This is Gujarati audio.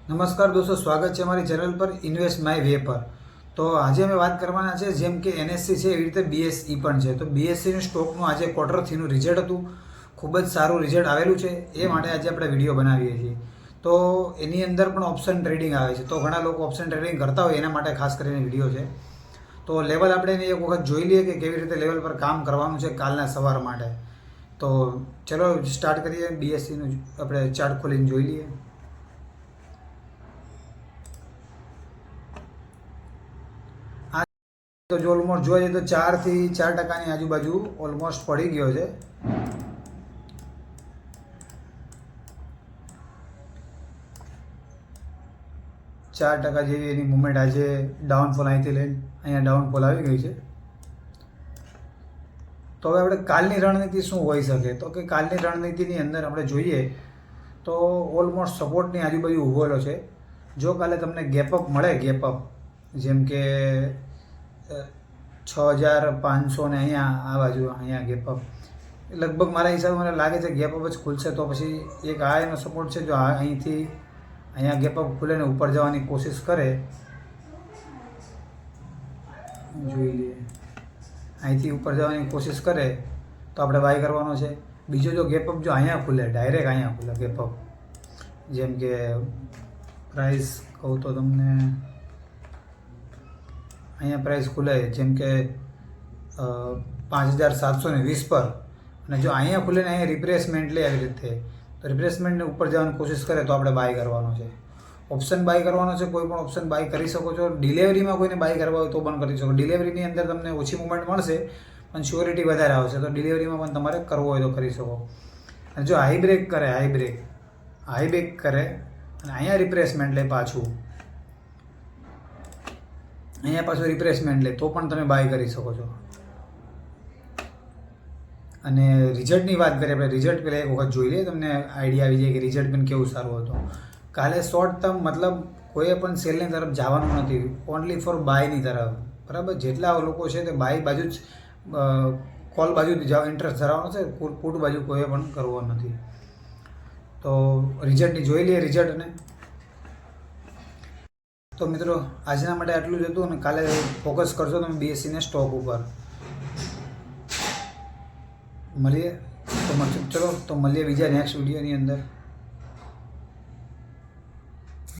નમસ્કાર દોસ્તો, સ્વાગત છે અમારી ચેનલ પર ઇન્વેસ્ટ માય વે પર। તો આજે અમે વાત કરવાના છે, જેમ કે એનએસસી છે એવી રીતે બીએસઈ પણ છે। તો બીએસઈનું સ્ટોકનું આજે ક્વાર્ટર 3નું રિઝલ્ટ હતું, ખૂબ જ સારું રિઝલ્ટ આવેલું છે, એ માટે આજે આપણે વિડીયો બનાવીએ છીએ। તો એની અંદર પણ ઓપ્શન ટ્રેડિંગ આવે છે, તો ઘણા લોકો ઓપ્શન ટ્રેડિંગ કરતા હોય એના માટે ખાસ કરીને વિડીયો છે। તો લેવલ આપણે એને એક વખત જોઈ લઈએ કે કેવી રીતે લેવલ પર કામ કરવાનું છે કાલના સવાર માટે। તો ચલો સ્ટાર્ટ કરીએ। બીએસઈનું આપણે ચાર્ટ ખોલીને જોઈ લઈએ। તો જો ઓલમોસ્ટ જોવા જઈએ તો 4 થી 4% આજુબાજુ ઓલમોસ્ટ પડી ગયો છે। %4 જેવી એની મુવમેન્ટ આજે ડાઉનફોલ અહીંથી લઈને અહીંયા ડાઉનફોલ આવી ગઈ છે। તો હવે આપણે કાલની રણનીતિ શું હોઈ શકે, તો કે કાલની રણનીતિની અંદર આપણે જોઈએ તો ઓલમોસ્ટ સપોર્ટની આજુબાજુ ઊભેલો છે। જો કાલે તમને ગેપઅપ મળે, ગેપઅપ જેમ કે 6500 ને અહીંયા આ બાજુ અહીંયા ગેપઅપ, લગભગ મારા હિસાબે મને લાગે છે ગેપઅપ જ ખુલશે। તો પછી એક આ એનો સપોર્ટ છે, જો અહીંથી અહીંયા ગેપઅપ ખુલે ને ઉપર જવાની કોશિશ કરે, જોઈ લઈએ, અહીંથી ઉપર જવાની કોશિશ કરે તો આપણે બાય કરવાનો છે। બીજો જો ગેપઅપ જો અહીંયા ખુલે, ડાયરેક્ટ અહીંયા ખુલે ગેપઅપ, જેમ કે પ્રાઇસ કહું તો તમને અહીંયા પ્રાઇસ ખુલે જેમ કે 5720 પર, અને જો અહીંયા ખુલે ને અહીંયા રિપ્લેસમેન્ટ લે આવી રીતે, તો રિપ્લેસમેન્ટને ઉપર જવાની કોશિશ કરે તો આપણે બાય કરવાનો છે। ઓપ્શન બાય કરવાનો છે, કોઈ પણ ઓપ્શન બાય કરી શકો છો। ડિલિવરીમાં કોઈને બાય કરવા હોય તો પણ કરી શકો। ડિલિવરીની અંદર તમને ઓછી મુવમેન્ટ મળશે પણ શ્યોરિટી વધારે આવશે, તો ડિલિવરીમાં પણ તમારે કરવો હોય તો કરી શકો। અને જો હાઈ બ્રેક કરે, હાઈ બ્રેક કરે અને અહીંયા રિપ્લેસમેન્ટ લે, અહીંયા પાછું રિપ્લેસમેન્ટ લે તો પણ તમે બાય કરી શકો છો। અને રિઝલ્ટની વાત કરીએ આપણે, રિઝલ્ટ પહેલાં એક વખત જોઈ લઈએ, તમને આઈડિયા આવી જાય કે રિઝલ્ટ પણ કેવું સારું હતું। કાલે શોર્ટ ટર્મ મતલબ કોઈએ પણ સેલની તરફ જવાનું નથી, ઓનલી ફોર બાયની તરફ, બરાબર। જેટલા લોકો છે તે બાય બાજુ જ, કોલ બાજુ જ ઇન્ટરેસ્ટ ધરાવવાનો છે, પુટ બાજુ કોઈએ પણ કરવો નથી। તો રિઝલ્ટની જોઈ લઈએ રિઝલ્ટને। તો મિત્રો આજના માટે આટલું જ હતું, અને કાલે ફોકસ કરશો તમે બીએસસીના સ્ટોક ઉપર। મળીએ તો ચલો, તો મળીએ બીજા નેક્સ્ટ વિડીયોની અંદર।